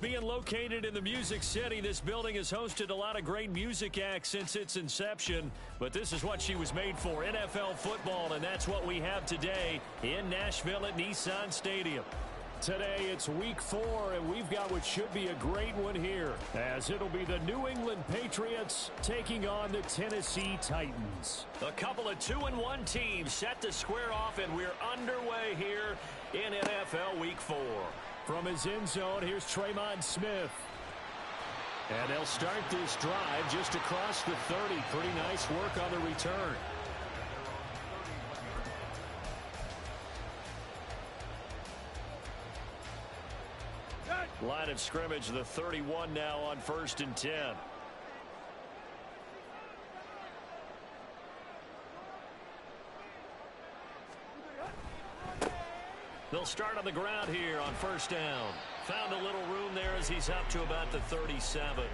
Being located in the Music City, this building has hosted a lot of great music acts since its inception. But this is what she was made for, NFL football, and that's what we have today in Nashville at Nissan Stadium. Today it's week 4, and we've got what should be a great one here, as it'll be the New England Patriots taking on the Tennessee Titans. A couple of 2-1 teams set to square off, and we're underway here in NFL Week 4. From his end zone, here's Tremon Smith. And they'll start this drive just across the 30. Pretty nice work on the return. Line of scrimmage, the 31 now on 1st and 10. They'll start on the ground here on 1st down. Found a little room there as he's up to about the 37.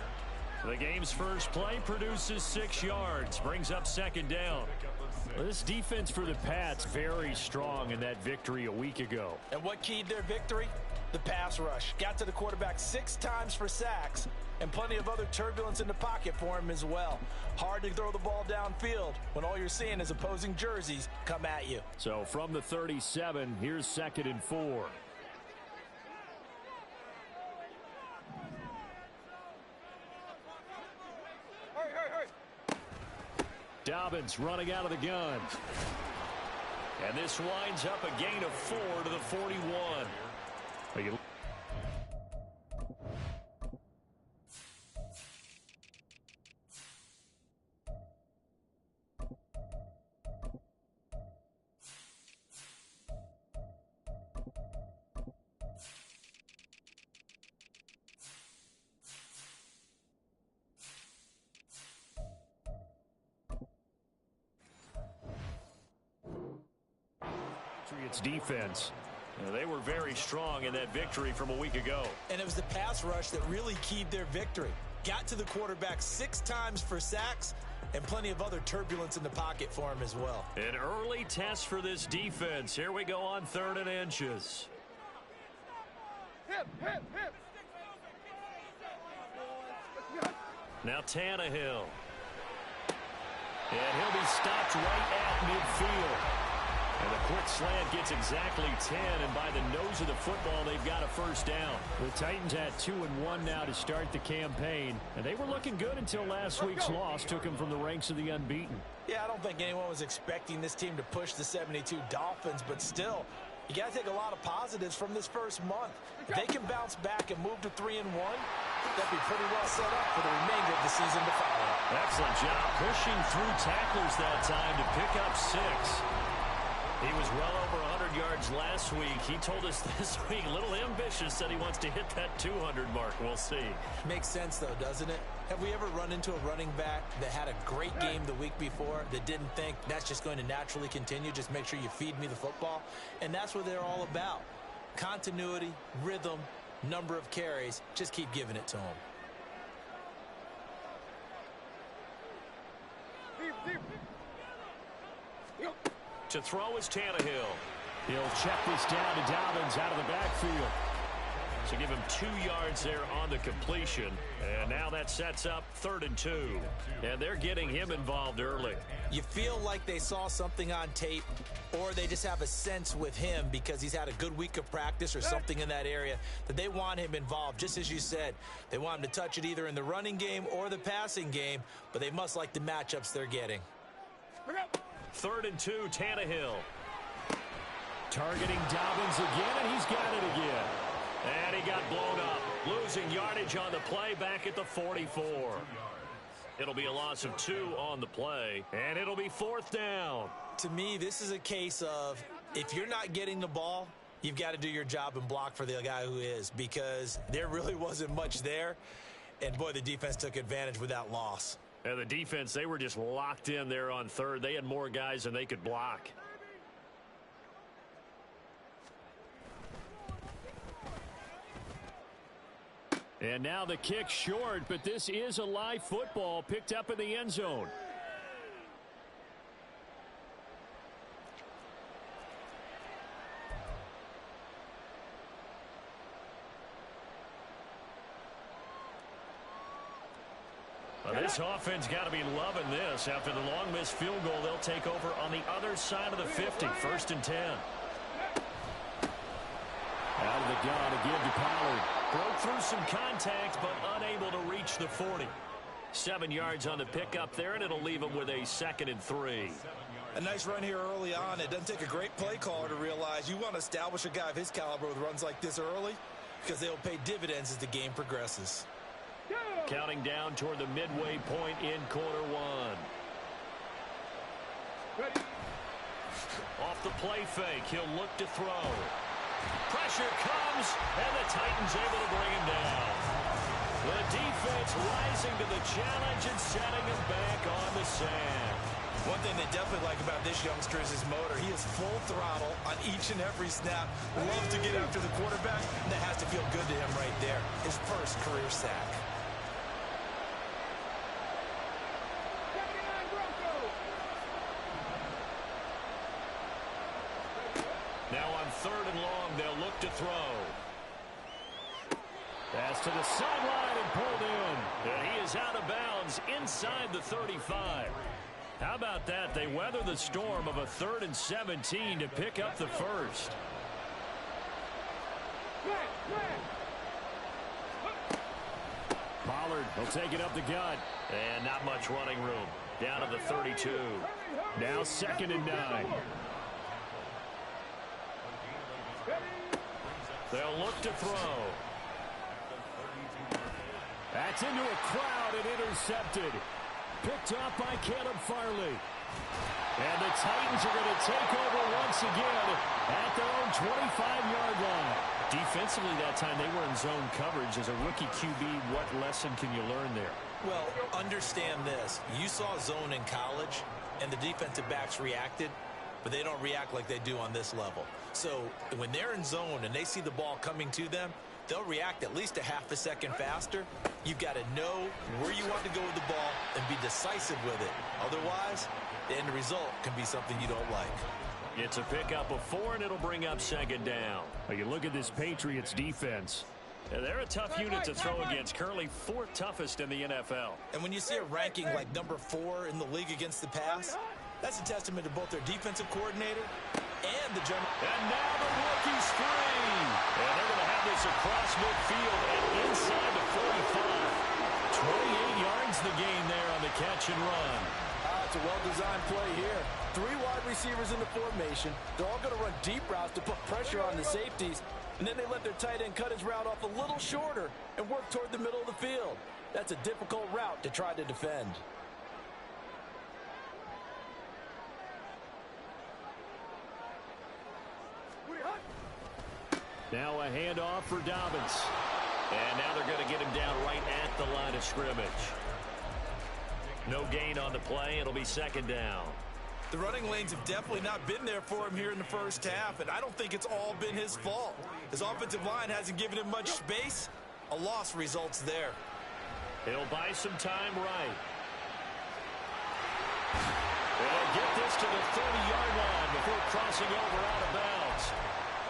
The game's first play produces 6 yards, brings up 2nd down. Well, this defense for the Pats very strong in that victory a week ago. And what keyed their victory? The pass rush. Got to the quarterback 6 times for sacks, and plenty of other turbulence in the pocket for him as well. Hard to throw the ball downfield when all you're seeing is opposing jerseys come at you. So from the 37, here's 2nd and 4. Dobbins running out of the gun. And this winds up a gain of 4 to the 41. Patriots defense. They were very strong in that victory from a week ago. And it was the pass rush that really keyed their victory. Got to the quarterback 6 times for sacks, and plenty of other turbulence in the pocket for him as well. An early test for this defense. Here we go on 3rd and inches. Now Tannehill. And he'll be stopped right at midfield. And the quick slant gets exactly 10, and by the nose of the football, they've got a 1st down. The Titans had 2-1 now to start the campaign, and they were looking good until last week's loss took them from the ranks of the unbeaten. Yeah, I don't think anyone was expecting this team to push the 72 Dolphins, but still, you got to take a lot of positives from this first month. If they can bounce back and move to 3-1, they'll be pretty well set up for the remainder of the season to follow. Excellent job pushing through tacklers that time to pick up 6. He was well over 100 yards last week. He told us this week, a little ambitious, said he wants to hit that 200 mark. We'll see. Makes sense, though, doesn't it? Have we ever run into a running back that had a great game the week before that didn't think that's just going to naturally continue? Just make sure you feed me the football. And that's what they're all about. Continuity, rhythm, number of carries. Just keep giving it to them. To throw is Tannehill. He'll check this down to Dobbins out of the backfield. So give him 2 yards there on the completion. And now that sets up 3rd and 2. And they're getting him involved early. You feel like they saw something on tape, or they just have a sense with him because he's had a good week of practice or something in that area that they want him involved. Just as you said, they want him to touch it either in the running game or the passing game, but they must like the matchups they're getting. 3rd and 2, Tannehill. Targeting Dobbins again, and he's got it again. And he got blown up. Losing yardage on the play back at the 44. It'll be a loss of 2 on the play, and it'll be 4th down. To me, this is a case of if you're not getting the ball, you've got to do your job and block for the guy who is, because there really wasn't much there. And, boy, the defense took advantage with that loss. And the defense, they were just locked in there on 3rd. They had more guys than they could block. And now the kick short, but this is a live football picked up in the end zone. Well, this offense got to be loving this. After the long missed field goal, they'll take over on the other side of the 50, 1st and 10. Out of the gun to give to Pollard. Broke through some contact, but unable to reach the 40. 7 yards on the pickup there, and it'll leave him with a 2nd and 3. A nice run here early on. It doesn't take a great play caller to realize you want to establish a guy of his caliber with runs like this early because they'll pay dividends as the game progresses. Counting down toward the midway point in quarter one. Ready. Off the play fake, he'll look to throw. Pressure comes, and the Titans able to bring him down. The defense rising to the challenge and setting him back on the sand. One thing they definitely like about this youngster is his motor. He is full throttle on each and every snap. Loves to get after the quarterback, and that has to feel good to him right there. His first career sack. Now on 3rd and long, they'll look to throw. Pass to the sideline and pulled in. And he is out of bounds inside the 35. How about that? They weather the storm of a 3rd and 17 to pick up the first. Pollard will take it up the gut. And not much running room. Down to the 32. Now 2nd and 9. They'll look to throw. That's into a crowd and intercepted. Picked off by Caleb Farley. And the Titans are going to take over once again at their own 25-yard line. Defensively that time, they were in zone coverage. As a rookie QB, what lesson can you learn there? Well, understand this. You saw zone in college, and the defensive backs reacted, but they don't react like they do on this level. So when they're in zone and they see the ball coming to them, they'll react at least a half a second faster. You've got to know where you want to go with the ball and be decisive with it. Otherwise, the end result can be something you don't like. It's a pickup of 4, and it'll bring up 2nd down. Well, you look at this Patriots defense. They're a tough unit to throw against, currently 4th toughest in the NFL. And when you see a ranking like number 4 in the league against the pass, that's a testament to both their defensive coordinator and the general. And now the rookie's free. And they're going to have this across midfield and inside the 45. 28 yards the gain there on the catch and run. It's a well-designed play here. 3 wide receivers in the formation. They're all going to run deep routes to put pressure on the safeties. And then they let their tight end cut his route off a little shorter and work toward the middle of the field. That's a difficult route to try to defend. Now a handoff for Dobbins. And now they're going to get him down right at the line of scrimmage. No gain on the play. It'll be 2nd down. The running lanes have definitely not been there for him here in the first half, and I don't think it's all been his fault. His offensive line hasn't given him much space. A loss results there. He'll buy some time right. They'll get this to the 30-yard line before crossing over out of bounds.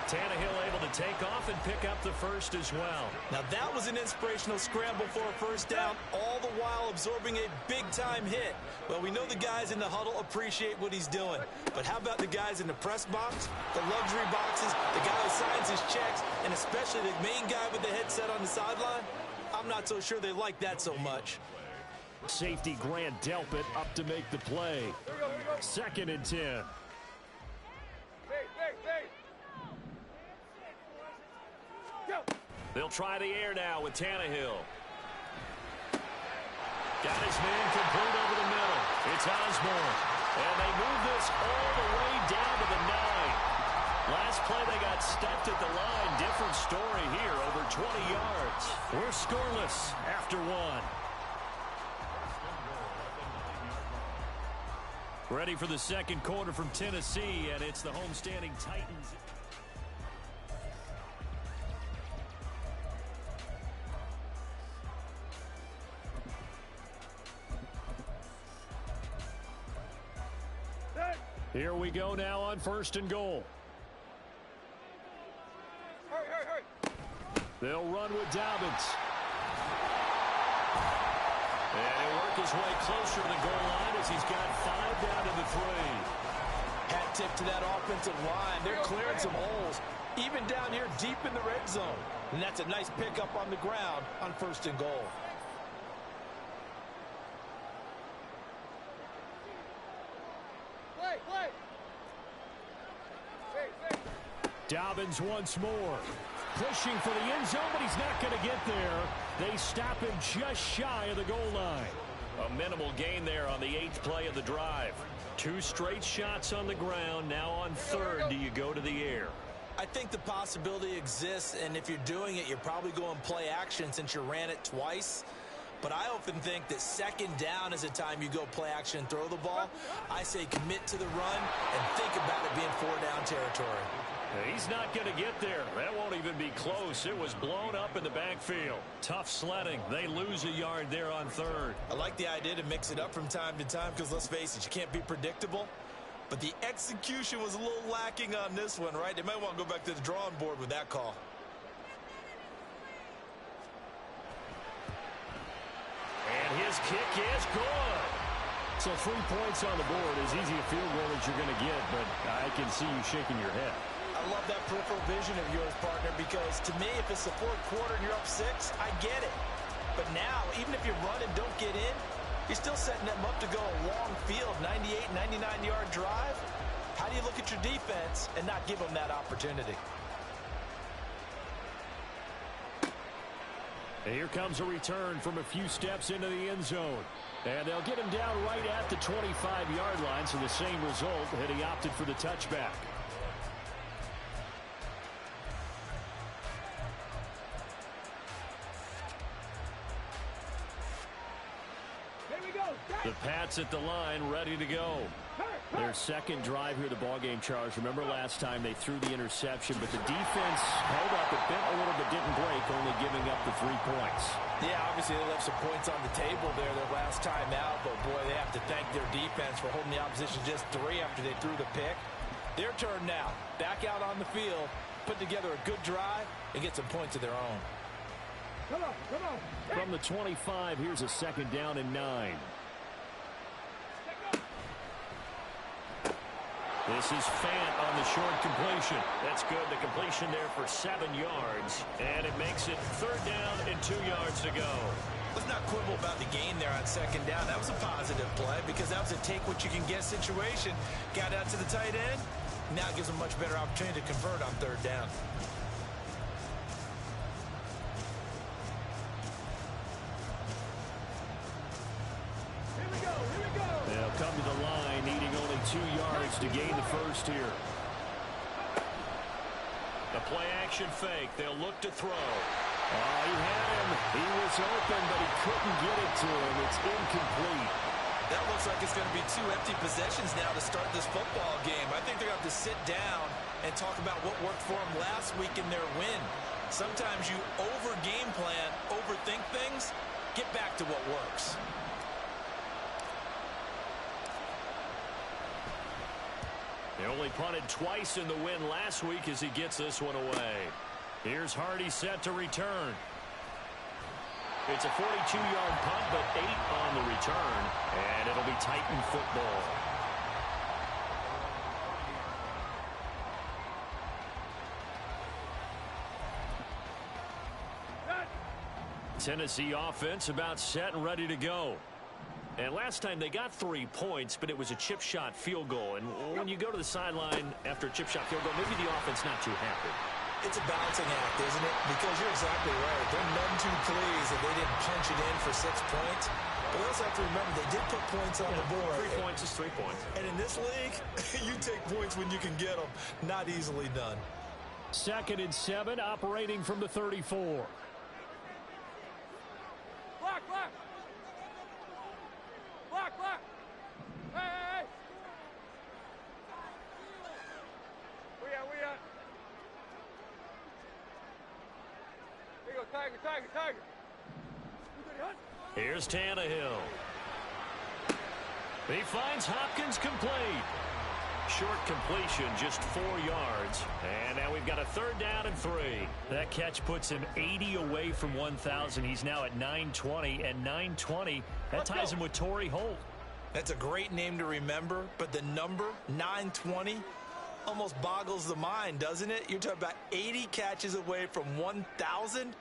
Tannehill able to take off and pick up the first as well. Now that was an inspirational scramble for a first down, all the while absorbing a big-time hit. Well, we know the guys in the huddle appreciate what he's doing. But how about the guys in the press box, the luxury boxes, the guy who signs his checks, and especially the main guy with the headset on the sideline? I'm not so sure they like that so much. Safety Grant Delpit up to make the play. 2nd and 10. They'll try the air now with Tannehill. Got his man complete over the middle. It's Osborne. And they move this all the way down to the 9. Last play they got stuffed at the line. Different story here, over 20 yards. We're scoreless after 1. Ready for the 2nd quarter from Tennessee, and it's the homestanding Titans. Here we go now on 1st and goal. They'll run with Dobbins. And it works his way closer to the goal line as he's got 5 down to the 3. Hat tip to that offensive line. They're clearing some holes, even down here deep in the red zone. And that's a nice pickup on the ground on 1st and goal. Dobbins once more. Pushing for the end zone, but he's not going to get there. They stop him just shy of the goal line. A minimal gain there on the 8th play of the drive. 2 straight shots on the ground. Now on 3rd, do you go to the air? I think the possibility exists, and if you're doing it, you're probably going play action since you ran it twice. But I often think that 2nd down is a time you go play action and throw the ball. I say commit to the run and think about it being 4-down territory. He's not going to get there. That won't even be close. It was blown up in the backfield. Tough sledding. They lose a yard there on 3rd. I like the idea to mix it up from time to time because, let's face it, you can't be predictable. But the execution was a little lacking on this one, right? They might want to go back to the drawing board with that call. And his kick is good. So 3 points on the board. As easy a field goal as you're going to get, but I can see you shaking your head. I love that peripheral vision of yours, partner, because to me, if it's the 4th quarter and you're up 6, I get it. But now, even if you run and don't get in, you're still setting them up to go a long field, 98, 99-yard drive. How do you look at your defense and not give them that opportunity? Here comes a return from a few steps into the end zone. And they'll get him down right at the 25-yard line, so the same result, and he opted for the touchback. The Pats at the line, ready to go. Their 2nd drive here, the ballgame, Charles. Remember last time they threw the interception, but the defense held up. It bent a little but didn't break, only giving up the 3 points. Yeah, obviously they left some points on the table there their last time out, but boy, they have to thank their defense for holding the opposition just 3 after they threw the pick. Their turn now. Back out on the field, put together a good drive, and get some points of their own. Come on. From the 25, here's a 2nd down and 9. This is Fant on the short completion. That's good. The completion there for 7 yards. And it makes it 3rd down and 2 yards to go. Let's not quibble about the gain there on 2nd down. That was a positive play because that was a take-what-you-can-get situation. Got out to the tight end. Now it gives them a much better opportunity to convert on 3rd down. They'll come to the line, needing only 2 yards to gain the 1st here. The play-action fake. They'll look to throw. Oh, he had him. He was open, but he couldn't get it to him. It's incomplete. That looks like it's going to be 2 empty possessions now to start this football game. I think they're going to have to sit down and talk about what worked for them last week in their win. Sometimes you over-game plan, overthink things. Get back to what works. They only punted twice in the win last week as he gets this one away. Here's Hardy set to return. It's a 42-yard punt, but 8 on the return, and it'll be Titan football. Tennessee offense about set and ready to go. And last time they got 3 points, but it was a chip shot field goal. And when you go to the sideline after a chip shot field goal, maybe the offense not too happy. It's a balancing act, isn't it? Because you're exactly right. They're none too pleased that they didn't punch it in for 6 points. But we also have to remember they did put points on the board. 3 points is 3 points. And in this league, you take points when you can get them. Not easily done. 2nd and 7, operating from the 34. Block. Hey. We out. Here you go, Tiger. Here's Tannehill. He finds Hopkins complete. Short completion, just 4 yards. And now we've got a 3rd down and 3. That catch puts him 80 away from 1,000. He's now at 920, and 920, that ties him with Torrey Holt. That's a great name to remember, but the number, 920, almost boggles the mind, doesn't it? You're talking about 80 catches away from 1,000.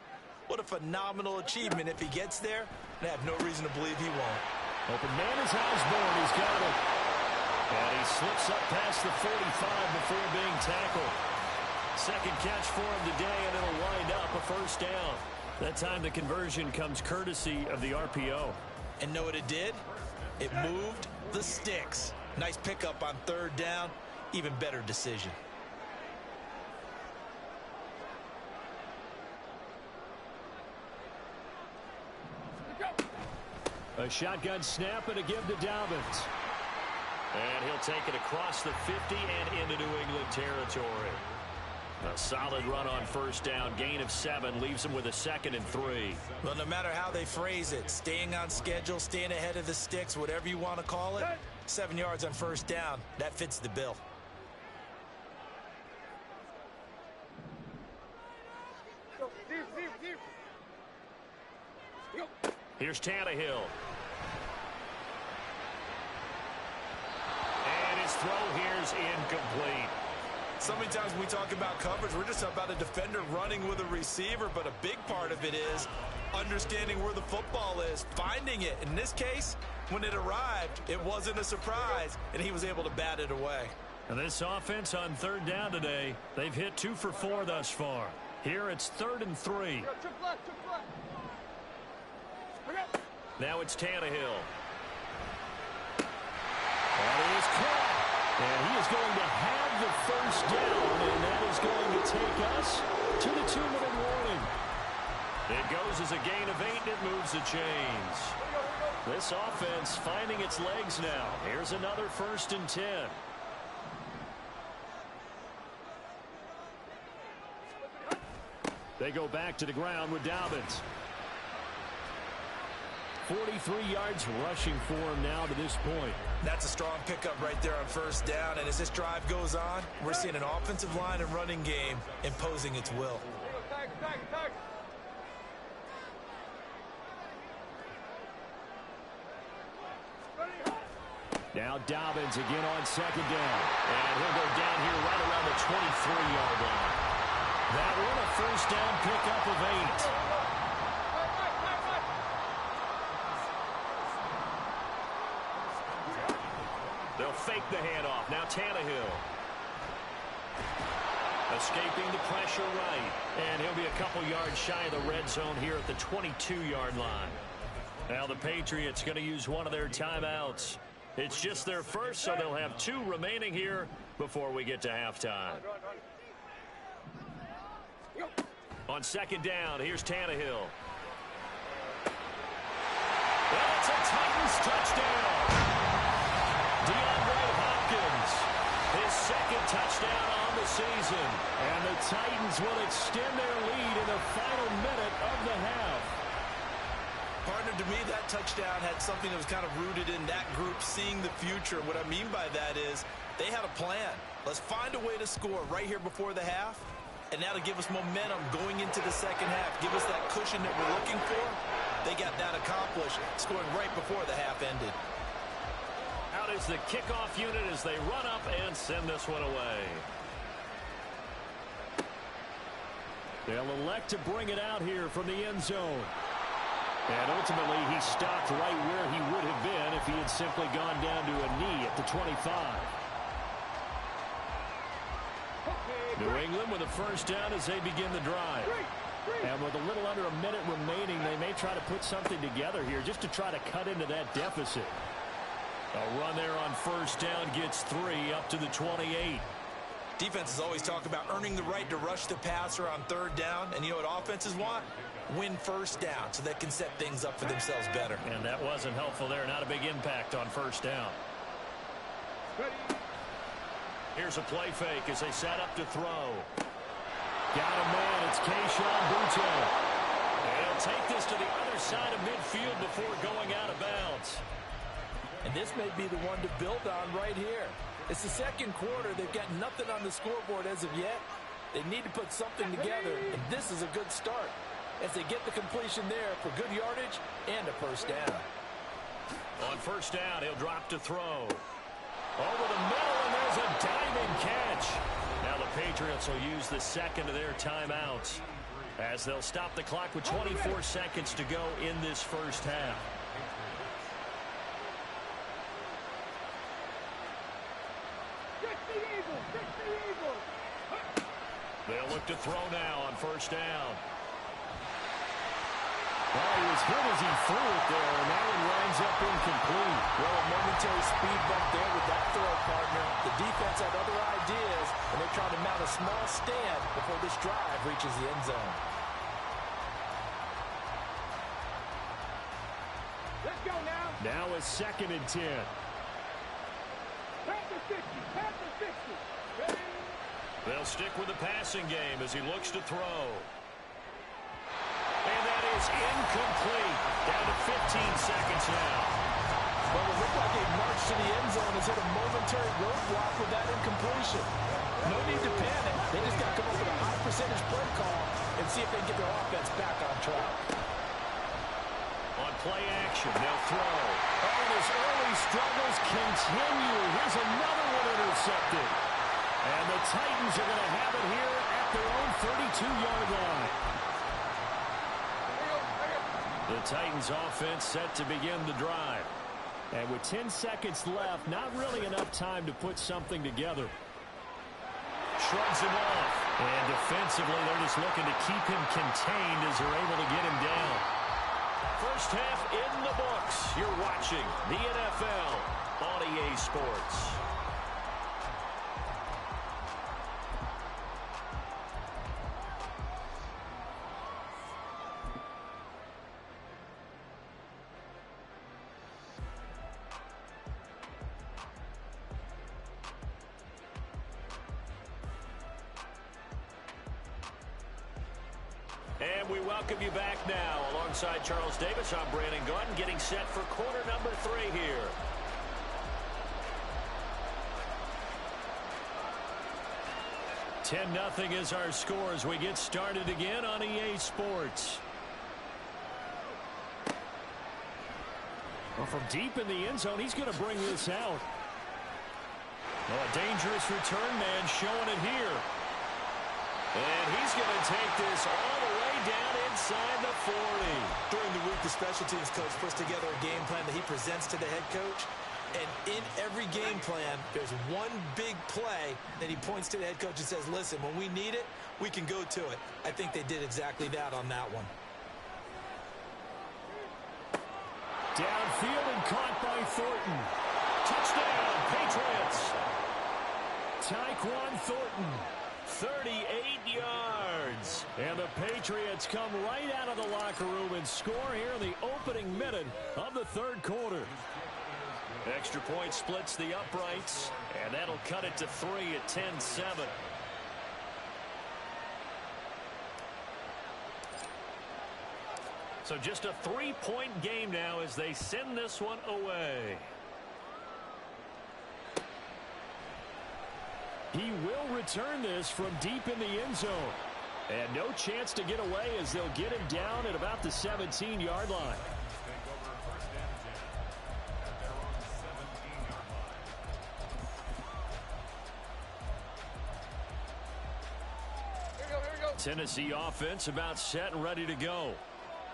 What a phenomenal achievement if he gets there, and I have no reason to believe he won't. Open man is Osborne. He's got it. And he slips up past the 45 before being tackled. Second catch for him today, and it'll wind up a 1st down. That time the conversion comes courtesy of the RPO. And know what it did? It moved the sticks. Nice pickup on 3rd down. Even better decision. A shotgun snap and a give to Dobbins. And he'll take it across the 50 and into New England territory. A solid run on 1st down. Gain of 7 leaves him with a 2nd and 3. Well, no matter how they phrase it, staying on schedule, staying ahead of the sticks, whatever you want to call it, 7 yards on 1st down, that fits the bill. Here's Tannehill. And his throw here's incomplete. So many times when we talk about coverage, we're just about a defender running with a receiver, but a big part of it is understanding where the football is, finding it. In this case, when it arrived, it wasn't a surprise, and he was able to bat it away. And this offense on 3rd down today, they've hit 2 for 4 thus far. Here it's 3rd and 3. Now it's Tannehill. And he is caught. And he is going to have the 1st down, and that is going to take us to the 2-minute warning. It goes as a gain of 8, and it moves the chains. This offense finding its legs now. Here's another 1st and 10. They go back to the ground with Dobbins. 43 yards rushing for him now to this point. That's a strong pickup right there on 1st down, and as this drive goes on, we're seeing an offensive line and running game imposing its will. Now Dobbins again on 2nd down. And he'll go down here right around the 23-yard line. That one a 1st down pickup of 8. They'll fake the handoff. Now Tannehill. Escaping the pressure right. And he'll be a couple yards shy of the red zone here at the 22-yard line. Now the Patriots going to use one of their timeouts. It's just their first, so they'll have 2 remaining here before we get to halftime. On 2nd down, here's Tannehill. Well, it's a Titans touchdown. DeAndre Hopkins, his 2nd touchdown on the season. And the Titans will extend their lead in the final minute of the half. Partner, to me, that touchdown had something that was kind of rooted in that group seeing the future. What I mean by that is they had a plan. Let's find a way to score right here before the half, and that'll give us momentum going into the 2nd half. Give us that cushion that we're looking for. They got that accomplished, scoring right before the half ended. Out is the kickoff unit as they run up and send this one away. They'll elect to bring it out here from the end zone. And ultimately, he stopped right where he would have been if he had simply gone down to a knee at the 25. New England with a 1st down as they begin the drive. And with a little under a minute remaining, they may try to put something together here just to try to cut into that deficit. A run there on 1st down gets 3 up to the 28. Defenses always talk about earning the right to rush the passer on 3rd down. And you know what offenses want? Win 1st down so they can set things up for themselves better. And that wasn't helpful there. Not a big impact on 1st down. Here's a play fake as they set up to throw. Got a man. It's Kayshon Boutte. He'll take this to the other side of midfield before going out of bounds. And this may be the one to build on right here. It's the second quarter. They've got nothing on the scoreboard as of yet. They need to put something together, and this is a good start as they get the completion there for good yardage and a first down. On first down, he'll drop to throw. Over the middle, and there's a diving catch. Now the Patriots will use the second of their timeouts as they'll stop the clock with 24 seconds to go in this first half. They'll look to throw now on first down. Well, he was hit as he threw it there, and that one winds up incomplete. Well, a momentary speed bump there with that throw, partner. The defense had other ideas, and they're trying to mount a small stand before this drive reaches the end zone. Let's go now. Now a 2nd and 10. Pass the 60. Pass the 60. Ready? They'll stick with the passing game as he looks to throw. And that is incomplete. Down to 15 seconds now. Well, it looked like a march to the end zone has hit a momentary roadblock with that incompletion. No need to panic. They just got to come up with a high percentage play call and see if they can get their offense back on track. On play action, they'll throw. Oh, and his early struggles continue. Here's another one intercepted. And the Titans are going to have it here at their own 32-yard line. The Titans offense set to begin the drive. And with 10 seconds left, not really enough time to put something together. Shrugs him off. And defensively, they're just looking to keep him contained as they're able to get him down. First half in the books. You're watching the NFL on EA Sports. And we welcome you back now. Alongside Charles Davis, I'm Brandon Gunn, getting set for quarter number 3 here. (10-0) is our score as we get started again on EA Sports. Well, from deep in the end zone, he's going to bring this out. Well, a dangerous return man showing it here. And he's going to take this all the way down inside the 40. During the week, the special teams coach puts together a game plan that he presents to the head coach. And in every game plan, there's one big play that he points to the head coach and says, listen, when we need it, we can go to it. I think they did exactly that on that one. Downfield and caught by Thornton. Touchdown, Patriots. Tyquan Thornton. 38 yards. And the Patriots come right out of the locker room and score here in the opening minute of the third quarter. Extra point splits the uprights, and that'll cut it to 3 at 10-7. So just a 3-point game now as they send this one away. He will return this from deep in the end zone. And no chance to get away as they'll get him down at about the 17-yard line. Tennessee offense about set and ready to go.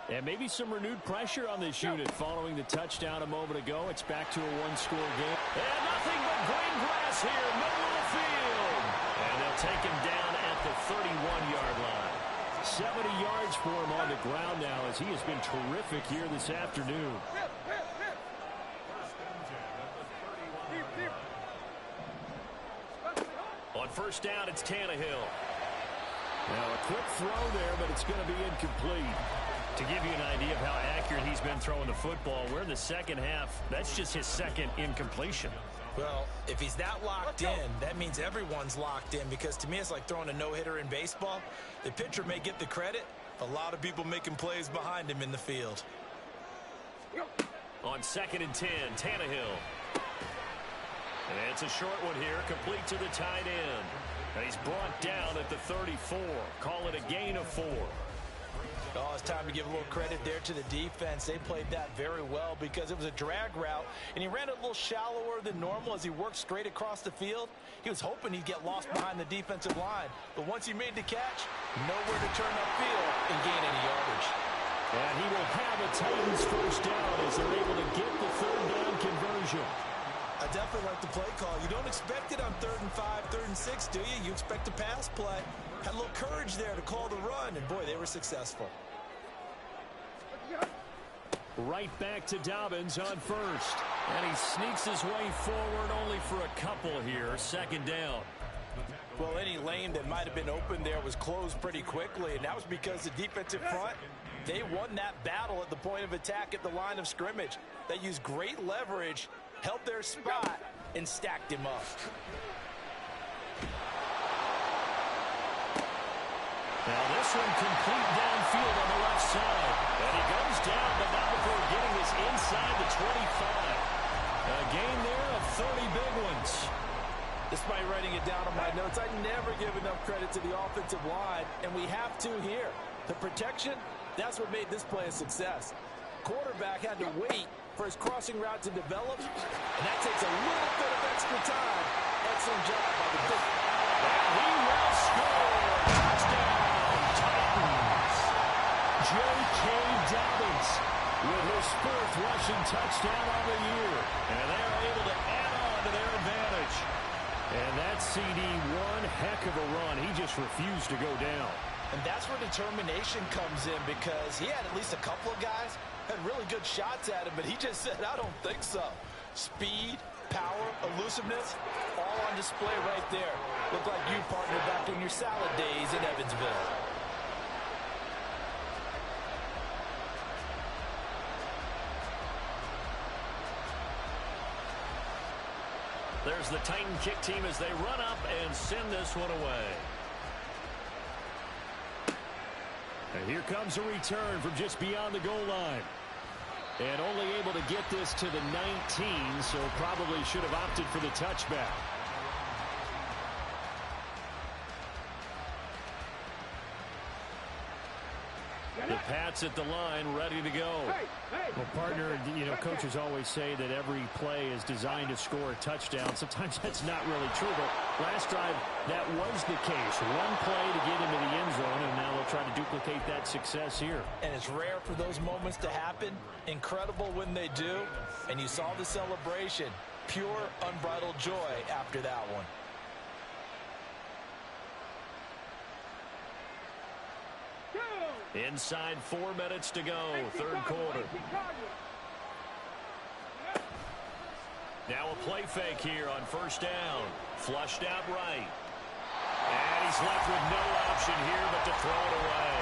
And maybe some renewed pressure on this unit following the touchdown a moment ago. It's back to a one-score game. And nothing but green grass here, middle of the field. And they'll take him down at the 31-yard line. 70 yards for him on the ground now as he has been terrific here this afternoon. On first down, it's Tannehill. Now a quick throw there, but it's going to be incomplete. To give you an idea of how accurate he's been throwing the football, we're in the second half. That's just his second incompletion. Well, if he's that locked in, that means everyone's locked in, because to me it's like throwing a no-hitter in baseball. The pitcher may get the credit, a lot of people making plays behind him in the field. On 2nd and 10, Tannehill. And it's a short one here, complete to the tight end. And he's brought down at the 34. Call it a gain of 4. Oh, it's time to give a little credit there to the defense. They played that very well because it was a drag route, and he ran it a little shallower than normal as he worked straight across the field. He was hoping he'd get lost behind the defensive line, but once he made the catch, nowhere to turn upfield and gain any yardage. And he will have a Titans first down as they're able to get the third down conversion. I definitely like the play call. You don't expect it on 3rd and 5, 3rd and 6, do you? You expect a pass play. Had a little courage there to call the run, and boy, they were successful. Right back to Dobbins on first. And he sneaks his way forward only for a couple here. 2nd down. Well, any lane that might have been open there was closed pretty quickly, and that was because the defensive front, they won that battle at the point of attack at the line of scrimmage. They used great leverage, held their spot, and stacked him up. Now this one complete downfield on the left side. And he goes down, but not before getting this inside the 25. A gain there of 30 big ones. Despite writing it down on my notes, I never give enough credit to the offensive line, and we have to here. The protection, that's what made this play a success. Quarterback had to wait for his crossing route to develop, and that takes a little bit of extra time. Excellent job by the big. And he will score. Touchdown, Titans. J.K. Dobbins with his 4th rushing touchdown on the year. And they are able to add on to their advantage. And that CD, one heck of a run. He just refused to go down. And that's where determination comes in, because he had at least a couple of guys had really good shots at him, but he just said, I don't think so. Speed, power, elusiveness, all on display right there. Looked like you, partner, back in your salad days in Evansville. There's the Titan kick team as they run up and send this one away. And here comes a return from just beyond the goal line. And only able to get this to the 19, so probably should have opted for the touchback. The Pats at the line, ready to go. Well, partner, you know, coaches always say that every play is designed to score a touchdown. Sometimes that's not really true, but last drive, that was the case. One play to get into the end zone, and now they'll try to duplicate that success here. And it's rare for those moments to happen. Incredible when they do. And you saw the celebration. Pure, unbridled joy after that one. Inside 4 minutes to go, 3rd quarter. Now a play fake here on 1st down. Flushed out right. And he's left with no option here but to throw it away.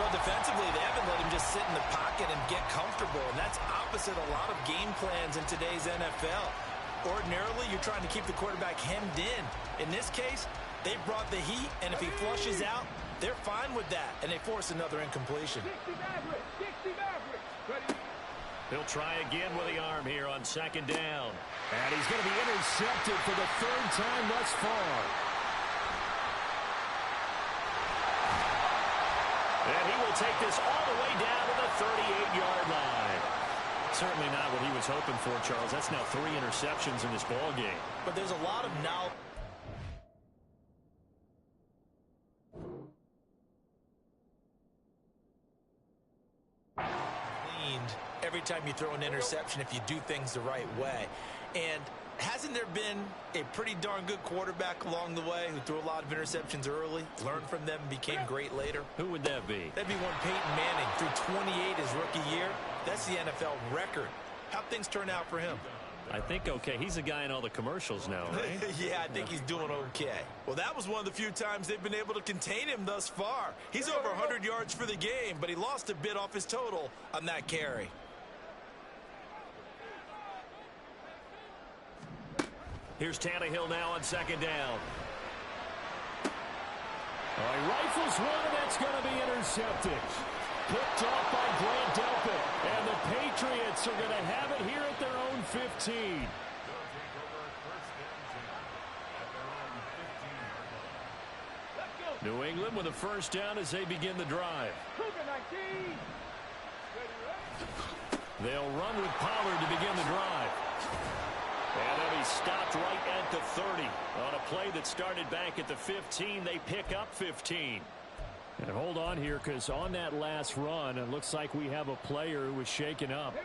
Well, defensively, they haven't let him just sit in the pocket and get comfortable, and that's opposite a lot of game plans in today's NFL. Ordinarily, you're trying to keep the quarterback hemmed in. In this case, they brought the heat, and if he flushes out, they're fine with that, and they force another incompletion. He'll try again with the arm here on 2nd down. And he's going to be intercepted for the 3rd time thus far. And he will take this all the way down to the 38-yard line. Certainly not what he was hoping for, Charles. That's now 3 interceptions in this ball game. But there's a lot of now. Every time you throw an interception, if you do things the right way. And hasn't there been a pretty darn good quarterback along the way who threw a lot of interceptions early, learned from them, and became great later? Who would that be? That'd be one Peyton Manning, threw 28 his rookie year. That's the NFL record. How'd things turn out for him? I think okay. He's a guy in all the commercials now, right? Yeah, I think he's doing okay. Well, that was one of the few times they've been able to contain him thus far. He's over 100 yards for the game, but he lost a bit off his total on that carry. Here's Tannehill now on 2nd down. He rifles one, that's going to be intercepted. Picked off by Grant Delpit. And the Patriots are going to have it here at their own 15. New England with a first down as they begin the drive. They'll run with Pollard to begin the drive. And then he stopped right at the 30. On a play that started back at the 15, they pick up 15. And hold on here, because on that last run, it looks like we have a player who was shaken up.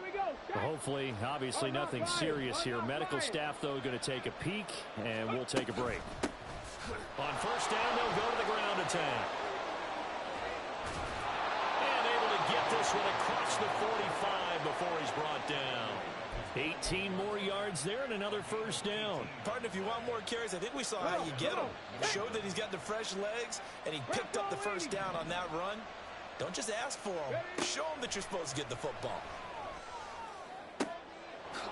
Well, hopefully, obviously, nothing serious here. Medical staff, though, going to take a peek, and we'll take a break. On first down, they'll go to the ground attack. And able to get this one across the 45 before he's brought down. 18 more yards there and another first down. Pardon, if you want more carries, I think we saw how you get him. Showed that he's got the fresh legs, and he picked up the first down on that run. Don't just ask for him. Show him that you're supposed to get the football.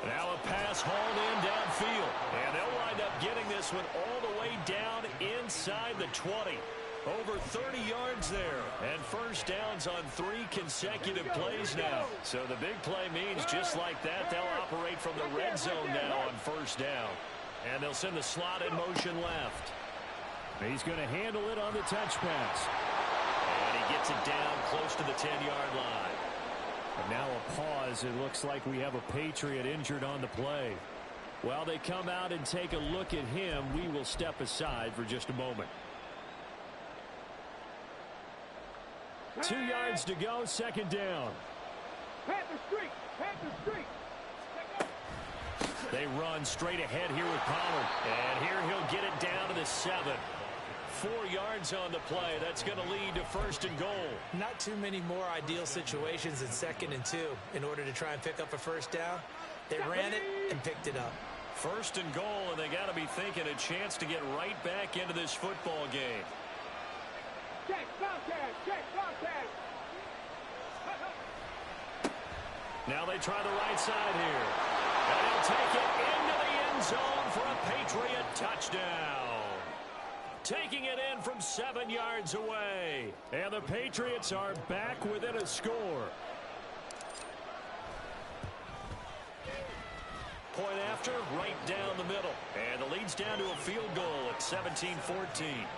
Now a pass hauled in downfield. And they'll wind up getting this one all the way down inside the 20. Over 30 yards there. And first downs on 3 consecutive plays now. So the big play means just like that, they'll operate from the red zone now on first down. And they'll send the slot in motion left. He's going to handle it on the touch pass. And he gets it down close to the 10-yard line. And now a pause. It looks like we have a Patriot injured on the play. While they come out and take a look at him, we will step aside for just a moment. 2 yards to go, second down. They run straight ahead here with Pollard. And here he'll get it down to the 7. 4 yards on the play. That's going to lead to first and goal. Not too many more ideal situations in 2nd and 2 in order to try and pick up a first down. They ran it and picked it up. First and goal, and they got to be thinking a chance to get right back into this football game. Now they try the right side here. And he'll take it into the end zone for a Patriot touchdown. Taking it in from 7 yards away. And the Patriots are back within a score. Point after, right down the middle. And the lead's down to a field goal at 17-14.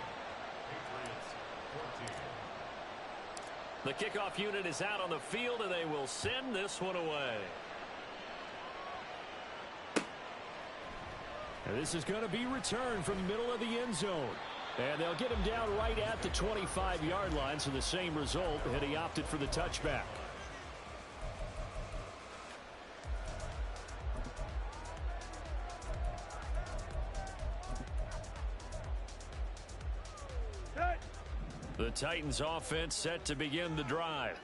The kickoff unit is out on the field, and they will send this one away. And this is going to be returned from the middle of the end zone. And they'll get him down right at the 25-yard line, so the same result, and he opted for the touchback. The Titans offense set to begin the drive.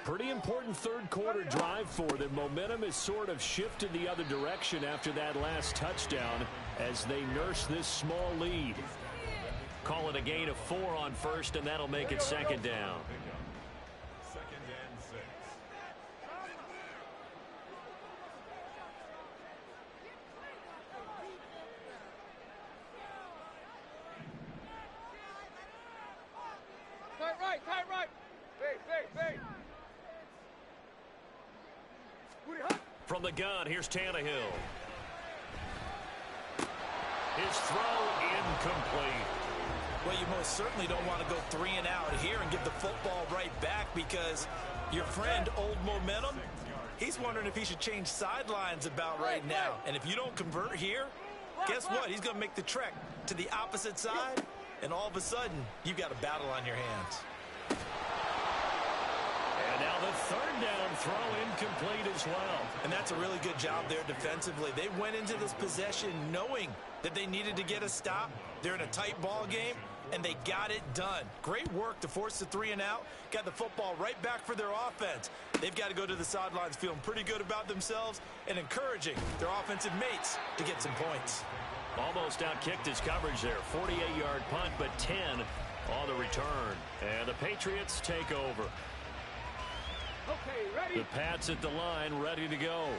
Pretty important third quarter drive for them. Momentum has sort of shifted the other direction after that last touchdown as they nurse this small lead. Call it a gain of 4 on first, and that'll make it second down. Tight right. Fade. From the gun, here's Tannehill. His throw incomplete. Well, you most certainly don't want to go 3 and out here and give the football right back, because your friend, Old Momentum, he's wondering if he should change sidelines about right now. And if you don't convert here, guess what? He's going to make the trek to the opposite side, and all of a sudden, you've got a battle on your hands. And now the third down throw incomplete as well. And that's a really good job there defensively. They went into this possession knowing that they needed to get a stop. They're in a tight ball game, and they got it done. Great work to force the 3 and out. Got the football right back for their offense. They've got to go to the sidelines feeling pretty good about themselves and encouraging their offensive mates to get some points. Almost outkicked his coverage there. 48-yard punt, but 10 on the return. And the Patriots take over. Okay, ready. The Pats at the line, ready to go.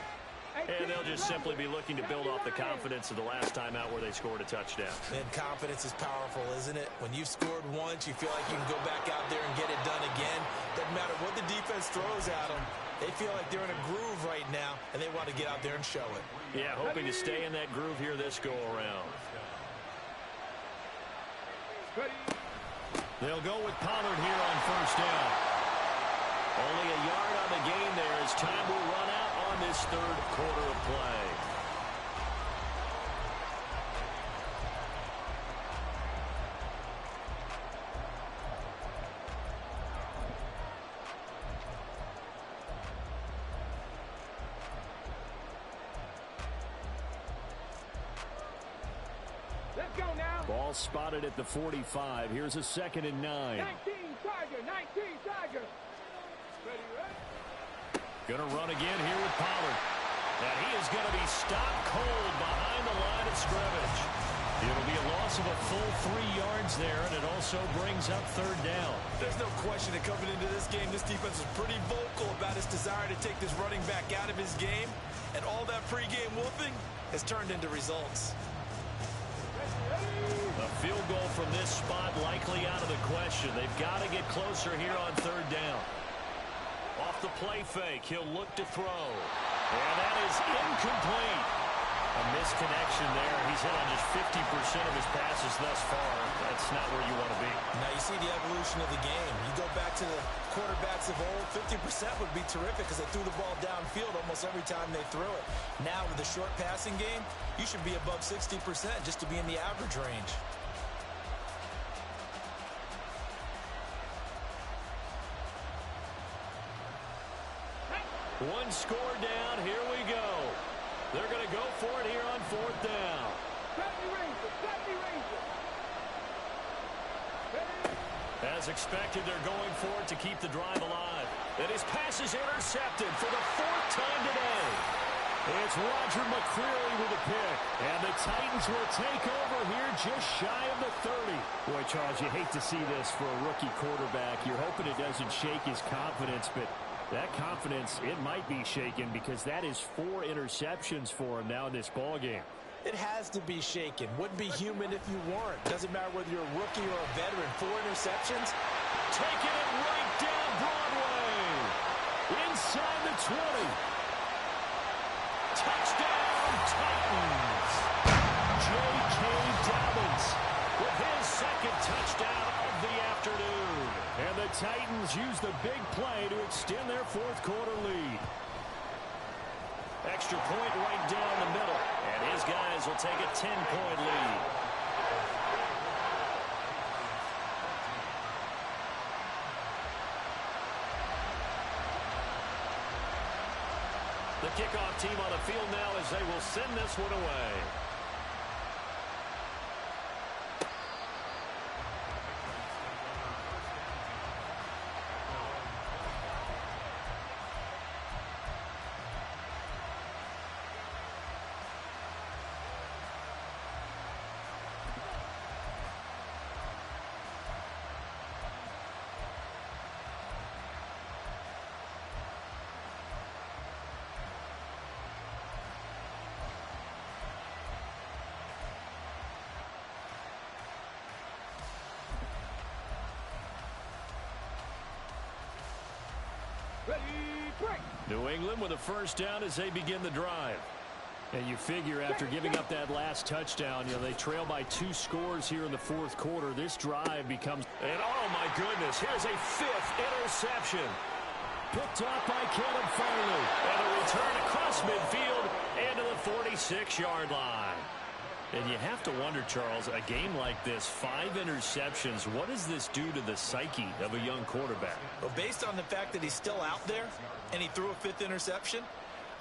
And they'll just simply be looking to build off the confidence of the last time out where they scored a touchdown. And confidence is powerful, isn't it? When you've scored once, you feel like you can go back out there and get it done again. Doesn't matter what the defense throws at them. They feel like they're in a groove right now, and they want to get out there and show it. Yeah, hoping to stay in that groove here this go-around. Ready. They'll go with Pollard here on first down. Only a yard on the gain there as time will run out on this third quarter of play. Let's go now. Ball spotted at the 45. Here's a 2nd and 9. 19 Tiger, 19 Tiger. Ready, ready. Going to run again here with Pollard. And he is going to be stopped cold behind the line of scrimmage. It'll be a loss of a full 3 yards there, and it also brings up third down. There's no question that coming into this game, this defense is pretty vocal about its desire to take this running back out of his game, and all that pregame whooping has turned into results. A field goal from this spot likely out of the question. They've got to get closer here on third down. Off the play fake, he'll look to throw. And that is incomplete. A misconnection there. He's hit on just 50% of his passes thus far. That's not where you want to be. Now you see the evolution of the game. You go back to the quarterbacks of old, 50% would be terrific because they threw the ball downfield almost every time they threw it. Now with the short passing game, you should be above 60% just to be in the average range. One score down. Here we go. They're going to go for it here on fourth down. As expected, they're going for it to keep the drive alive. And his pass is intercepted for the 4th time today. It's Roger McCreary with a pick. And the Titans will take over here just shy of the 30. Boy, Charles, you hate to see this for a rookie quarterback. You're hoping it doesn't shake his confidence, but that confidence, it might be shaken because that is 4 interceptions for him now in this ballgame. It has to be shaken. Wouldn't be human if you weren't. Doesn't matter whether you're a rookie or a veteran. 4 interceptions. Taking it right down Broadway. Inside the 20. Touchdown, Titans. J.K. Dobbins with his 2nd touchdown of the afternoon. And the Titans use the big play to extend their 4th quarter lead. Extra point right down the middle. And his guys will take a 10-point lead. The kickoff team on the field now as they will send this one away. New England with a first down as they begin the drive. And you figure after giving up that last touchdown, they trail by 2 scores here in the 4th quarter. This drive becomes... And oh my goodness, here's a 5th interception. Picked up by Caleb Farley. And a return across midfield and to the 46-yard line. And you have to wonder, Charles, a game like this, 5 interceptions, what does this do to the psyche of a young quarterback? Well, based on the fact that he's still out there and he threw a 5th interception,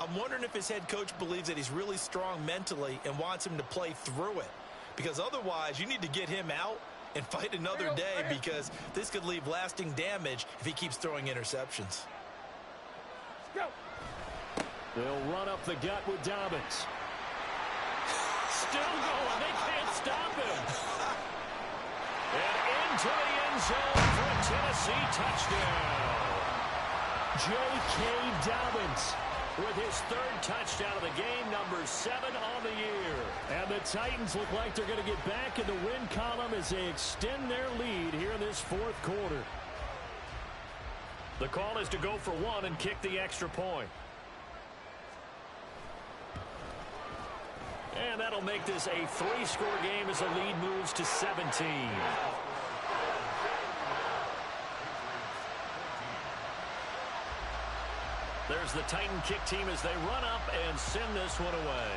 I'm wondering if his head coach believes that he's really strong mentally and wants him to play through it. Because otherwise, you need to get him out and fight another day because this could leave lasting damage if he keeps throwing interceptions. Go. They'll run up the gut with Dobbins. Still going. They can't stop him. And into the end zone for a Tennessee touchdown. J.K. Dobbins with his 3rd touchdown of the game, number 7 on the year. And the Titans look like they're going to get back in the win column as they extend their lead here in this 4th quarter. The call is to go for 1 and kick the extra point. And that'll make this a 3-score game as the lead moves to 17. There's the Titan kick team as they run up and send this one away.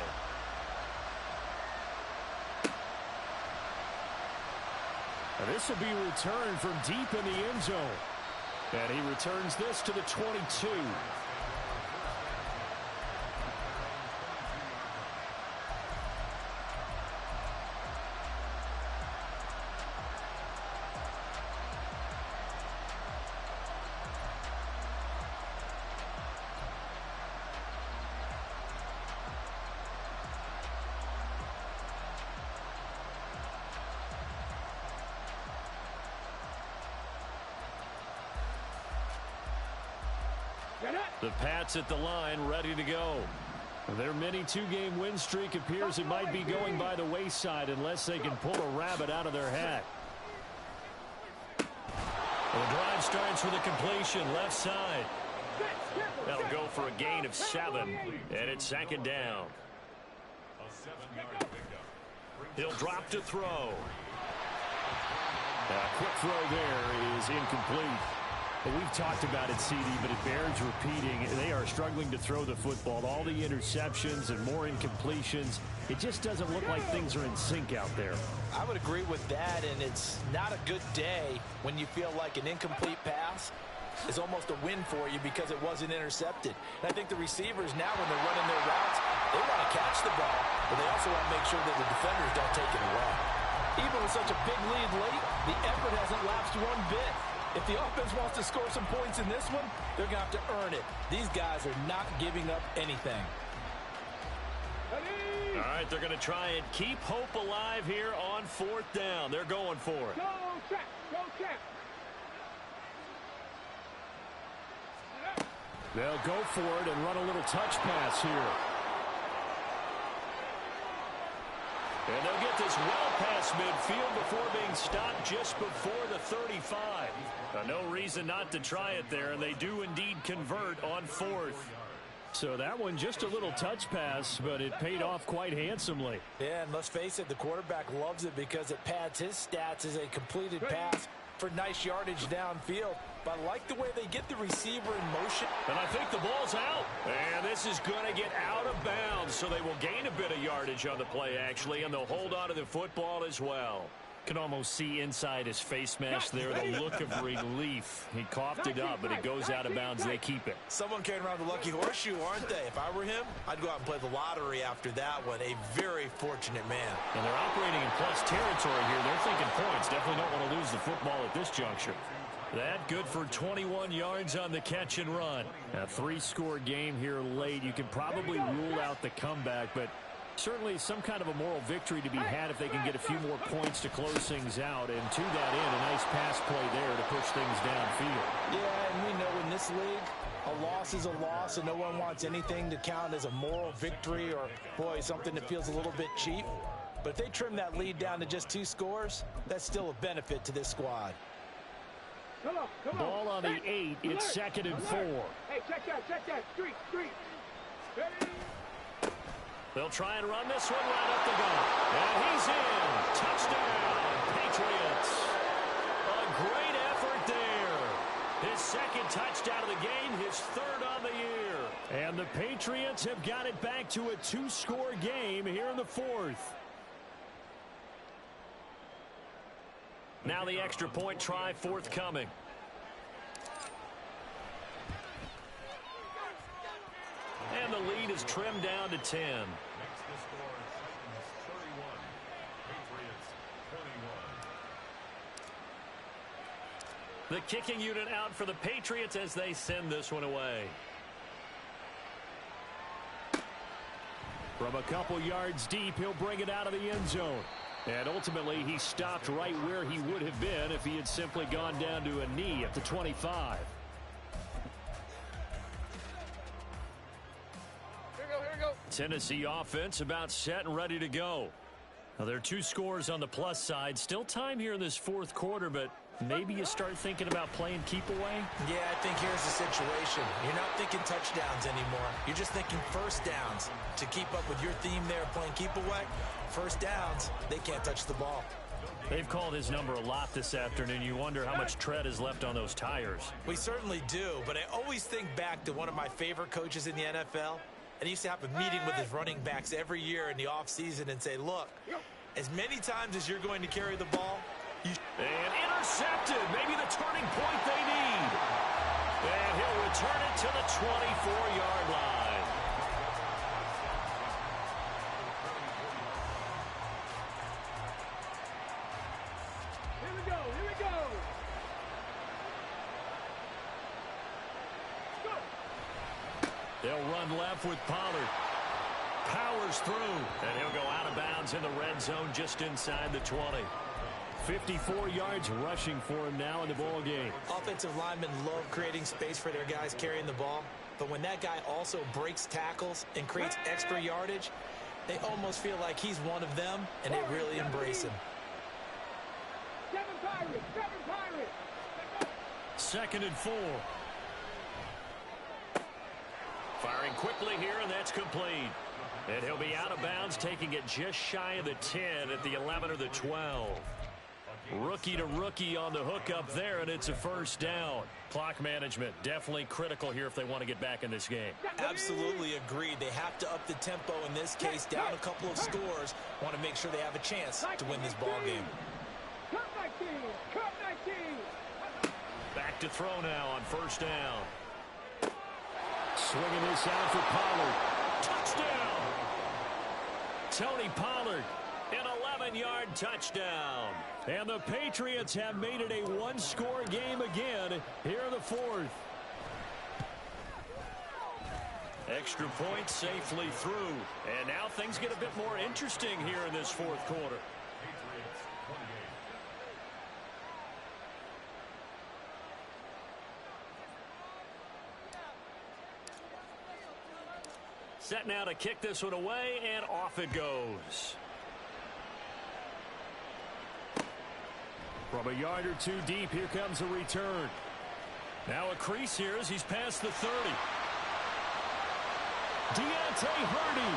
This will be returned from deep in the end zone. And he returns this to the 22. The Pats at the line, ready to go. Their mini two-game win streak appears it might be going by the wayside unless they can pull a rabbit out of their hat. The drive starts with a completion, left side. That'll go for a gain of 7, and it's second down. He'll drop to throw. A quick throw there is incomplete. But we've talked about it, CD, but it bears repeating. They are struggling to throw the football. All the interceptions and more incompletions. It just doesn't look like things are in sync out there. I would agree with that, and it's not a good day when you feel like an incomplete pass is almost a win for you because it wasn't intercepted. And I think the receivers now, when they're running their routes, they want to catch the ball, but they also want to make sure that the defenders don't take it away. Even with such a big lead late, the effort hasn't lapsed one bit. If the offense wants to score some points in this one, they're going to have to earn it. These guys are not giving up anything. All right, they're going to try and keep hope alive here on 4th down. They're going for it. Go, check. Go, check. They'll go for it and run a little touch pass here. And they'll get this well past midfield before being stopped just before the 35. No reason not to try it there, and they do indeed convert on 4th. So that one just a little touch pass, but it paid off quite handsomely. Yeah, and let's face it, the quarterback loves it because it pads his stats as a completed pass for nice yardage downfield. But I like the way they get the receiver in motion. And I think the ball's out. And this is going to get out of bounds, so they will gain a bit of yardage on the play, actually, and they'll hold on to the football as well. Can almost see inside his face mask there the look of relief. He coughed it up, but it goes out of bounds. They keep it. Someone carrying around the lucky horseshoe, aren't they? If I were him, I'd go out and play the lottery after that one. A very fortunate man. And they're operating in plus territory here. They're thinking points. Definitely don't want to lose the football at this juncture. That good for 21 yards on the catch and run. A 3-score game here late. You can probably rule out the comeback, but certainly some kind of a moral victory to be had if they can get a few more points to close things out. And to that end, a nice pass play there to push things downfield. Yeah, and we know in this league, a loss is a loss, and no one wants anything to count as a moral victory or, boy, something that feels a little bit cheap. But if they trim that lead down to just 2 scores, that's still a benefit to this squad. Come on. Ball on the 8. It's 2nd and 4. Hey, check that. Street. Ready? They'll try and run this one right up the gut. And he's in. Touchdown, Patriots. A great effort there. His 2nd touchdown of the game, his 3rd on the year. And the Patriots have got it back to a 2-score game here in the 4th. Now the extra point try forthcoming. And the lead is trimmed down to 10. The kicking unit out for the Patriots as they send this one away. From a couple yards deep, he'll bring it out of the end zone. And ultimately, he stopped right where he would have been if he had simply gone down to a knee at the 25. Here we go. Tennessee offense about set and ready to go. Now, there are 2 scores on the plus side. Still time here in this 4th quarter, but maybe you start thinking about playing keep away? Yeah, I think here's the situation. You're not thinking touchdowns anymore. You're just thinking first downs. To keep up with your theme there, playing keep away, first downs, they can't touch the ball. They've called his number a lot this afternoon. You wonder how much tread is left on those tires. We certainly do, but I always think back to one of my favorite coaches in the NFL. And he used to have a meeting with his running backs every year in the offseason and say, look, as many times as you're going to carry the ball, and intercepted. Maybe the turning point they need. And he'll return it to the 24-yard line. They'll run left with Pollard. Powers through, and he'll go out of bounds in the red zone just inside the 20. 54 yards rushing for him now in the ball game. Offensive linemen love creating space for their guys carrying the ball, but when that guy also breaks tackles and creates extra yardage, they almost feel like he's one of them, and they really embrace him. 7 Pirates, 7 Pirates. 2nd and 4. Firing quickly here, and that's complete. And he'll be out of bounds, taking it just shy of the 10 at the 11 or the 12. Rookie to rookie on the hook up there, and it's a first down. Clock management definitely critical here if they want to get back in this game. Absolutely agreed. They have to up the tempo in this case, down a couple of scores. Want to make sure they have a chance to win this ball game. Cut 19, cut 19. Back to throw now on first down. Swinging this out for Pollard. Touchdown! Tony Pollard, an 11-yard touchdown. And the Patriots have made it a one-score game again here in the 4th. Extra point safely through. And now things get a bit more interesting here in this 4th quarter. Set now to kick this one away, and off it goes. From a yard or two deep, here comes a return. Now a crease here as he's past the 30. Deontay Hardy.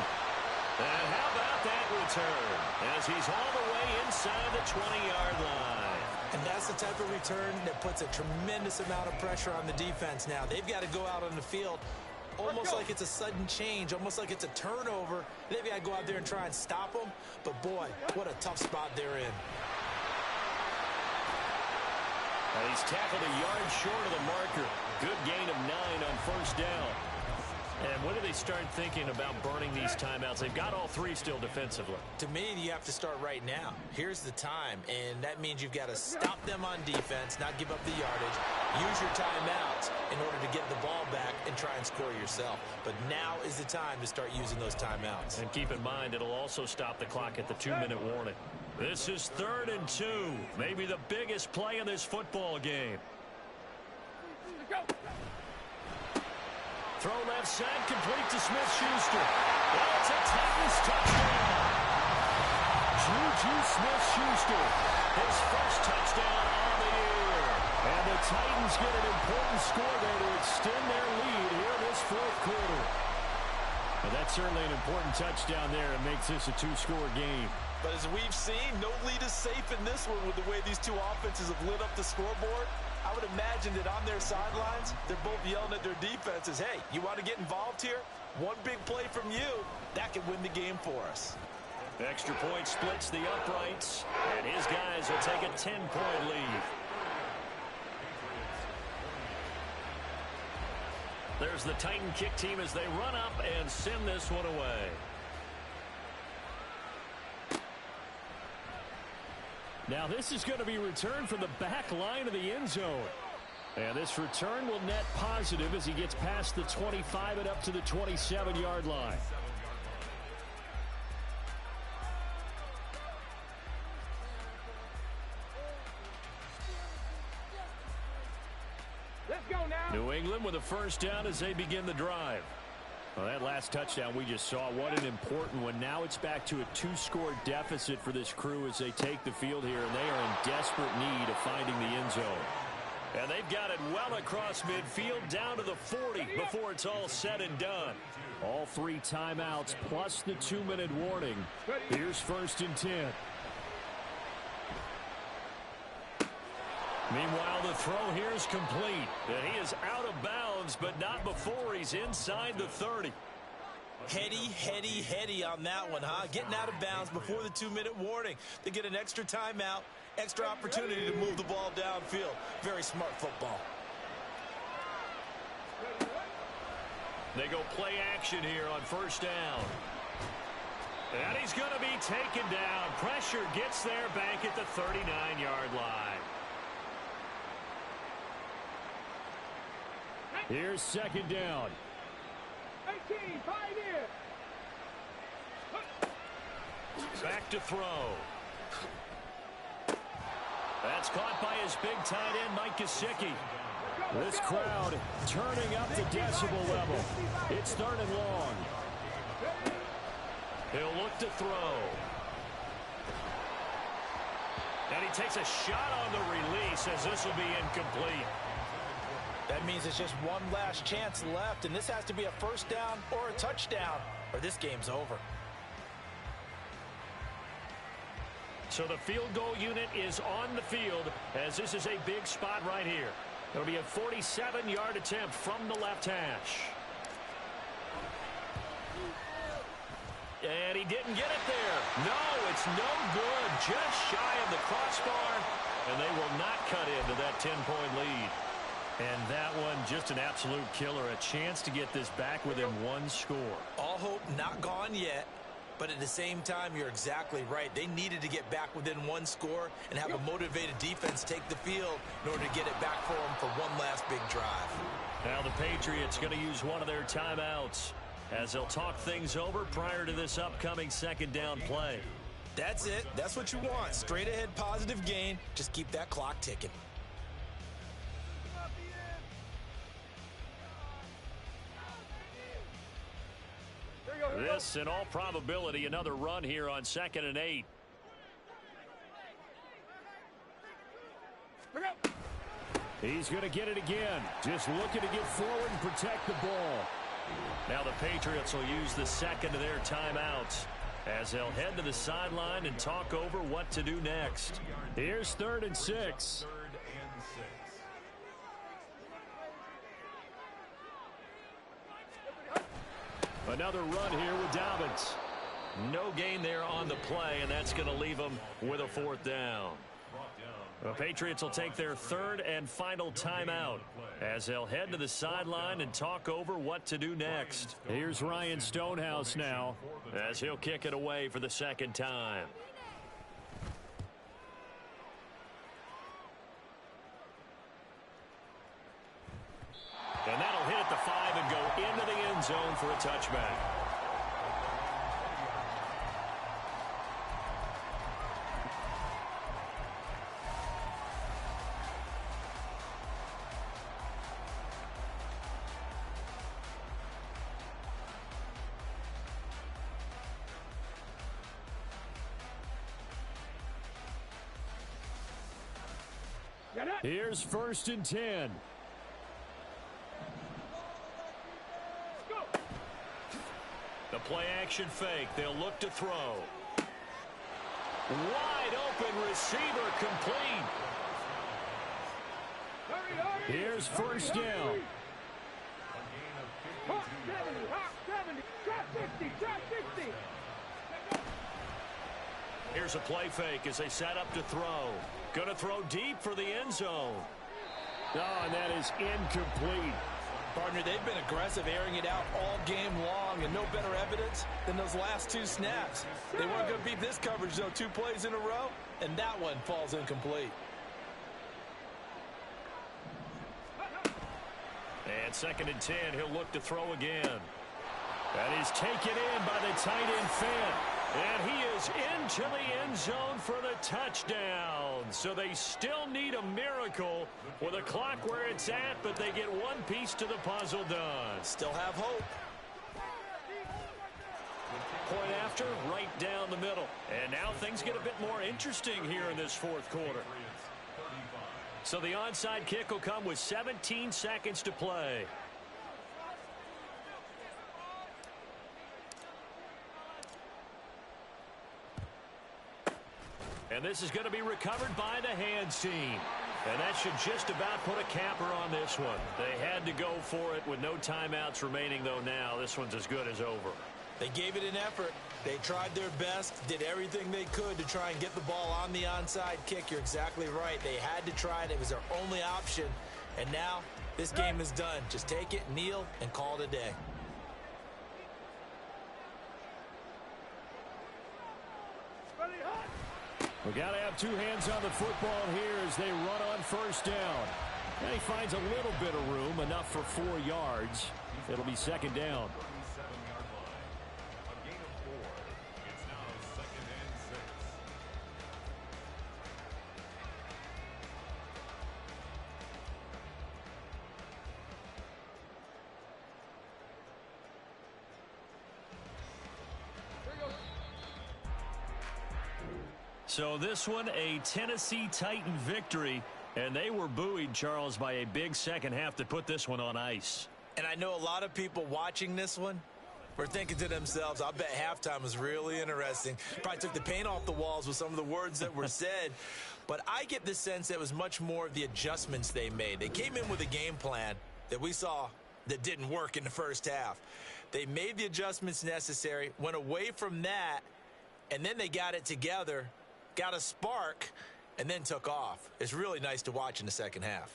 And how about that return? As he's all the way inside the 20-yard line. And that's the type of return that puts a tremendous amount of pressure on the defense now. They've got to go out on the field almost like it's a sudden change, almost like it's a turnover. They've got to go out there and try and stop them. But, boy, what a tough spot they're in. And he's tackled a yard short of the marker. Good gain of 9 on first down. And when do they start thinking about burning these timeouts? They've got all 3 still defensively. To me, you have to start right now. Here's the time, and that means you've got to stop them on defense, not give up the yardage, use your timeouts in order to get the ball back and try and score yourself. But now is the time to start using those timeouts. And keep in mind, it'll also stop the clock at the 2-minute warning. This is 3rd and 2, maybe the biggest play in this football game. Throw left side, complete to Smith-Schuster. And it's a Titans touchdown. Juju Smith-Schuster, his first touchdown on the year. And the Titans get an important score there to extend their lead here in this 4th quarter. Well, that's certainly an important touchdown there. It makes this a 2-score game. But as we've seen, no lead is safe in this one with the way these two offenses have lit up the scoreboard. I would imagine that on their sidelines, they're both yelling at their defenses, hey, you want to get involved here? One big play from you, that could win the game for us. Extra point splits the uprights, and his guys will take a 10-point lead. There's the Titan kick team as they run up and send this one away. Now this is going to be returned from the back line of the end zone. And this return will net positive as he gets past the 25 and up to the 27-yard line. Let's go now. New England with a first down as they begin the drive. Well, that last touchdown we just saw, what an important one. Now it's back to a 2-score deficit for this crew as they take the field here, and they are in desperate need of finding the end zone. And they've got it well across midfield down to the 40 before it's all said and done. All 3 timeouts plus the 2-minute warning. Here's 1st and 10. Meanwhile, the throw here is complete. And he is out of bounds, but not before he's inside the 30. Heady on that one, huh? Getting out of bounds before the 2-minute warning. They get an extra timeout, extra opportunity to move the ball downfield. Very smart football. They go play action here on first down. And he's going to be taken down. Pressure gets there back at the 39-yard line. Here's second down. 18, pioneer. Back to throw. That's caught by his big tight end, Mike Gesicki. This crowd turning up the decibel level. It's third and long. He'll look to throw. And he takes a shot on the release as this will be incomplete. That means it's just one last chance left, and this has to be a first down or a touchdown, or this game's over. So the field goal unit is on the field as this is a big spot right here. It'll be a 47-yard attempt from the left hash. And he didn't get it there. No, it's no good. Just shy of the crossbar, and they will not cut into that 10-point lead. And that one, just an absolute killer. A chance to get this back within one score. All hope not gone yet, but at the same time, you're exactly right. They needed to get back within one score and have a motivated defense take the field in order to get it back for them for one last big drive. Now the Patriots going to use one of their timeouts as they'll talk things over prior to this upcoming second down play. That's it. That's what you want. Straight ahead positive gain. Just keep that clock ticking. This, in all probability, another run here on 2nd and 8. He's going to get it again. Just looking to get forward and protect the ball. Now the Patriots will use the second of their timeouts as they'll head to the sideline and talk over what to do next. Here's 3rd and 6. Another run here with Dobbins. No gain there on the play, and that's going to leave them with a 4th down. The Patriots will take their 3rd and final timeout as they'll head to the sideline and talk over what to do next. Here's Ryan Stonehouse now as he'll kick it away for the 2nd time. And that'll hit at the 5 and go into the end zone for a touchback. Here's 1st and 10. The play action fake. They'll look to throw. Wide open receiver complete. Here's 1st down. Hawk 70, Hawk 70, trap 60, trap 60. Here's a play fake as they set up to throw. Going to throw deep for the end zone. Oh, and that is incomplete. Partner, they've been aggressive, airing it out all game long, and no better evidence than those last 2 snaps. They weren't going to beat this coverage, though, 2 plays in a row, and that one falls incomplete. And 2nd and 10, he'll look to throw again. That is taken in by the tight end Fant. And he is into the end zone for the touchdown. So they still need a miracle with the clock where it's at, but they get one piece to the puzzle done. Still have hope. Point after, right down the middle. And now things get a bit more interesting here in this 4th quarter. So the onside kick will come with 17 seconds to play. And this is going to be recovered by the hands team. And that should just about put a capper on this one. They had to go for it with no timeouts remaining, though. Now this one's as good as over. They gave it an effort. They tried their best, did everything they could to try and get the ball on the onside kick. You're exactly right. They had to try it. It was their only option. And now this game is done. Just take it, kneel, and call it a day. We got to have two hands on the football here as they run on first down. And he finds a little bit of room, enough for 4 yards. It'll be second down. So this one, a Tennessee Titan victory, and they were buoyed, Charles, by a big second half that put this one on ice. And I know a lot of people watching this one were thinking to themselves, I bet halftime was really interesting. Probably took the paint off the walls with some of the words that were said. But I get the sense that it was much more of the adjustments they made. They came in with a game plan that we saw that didn't work in the first half. They made the adjustments necessary, went away from that, and then they got it together, got a spark, and then took off. It's really nice to watch in the second half.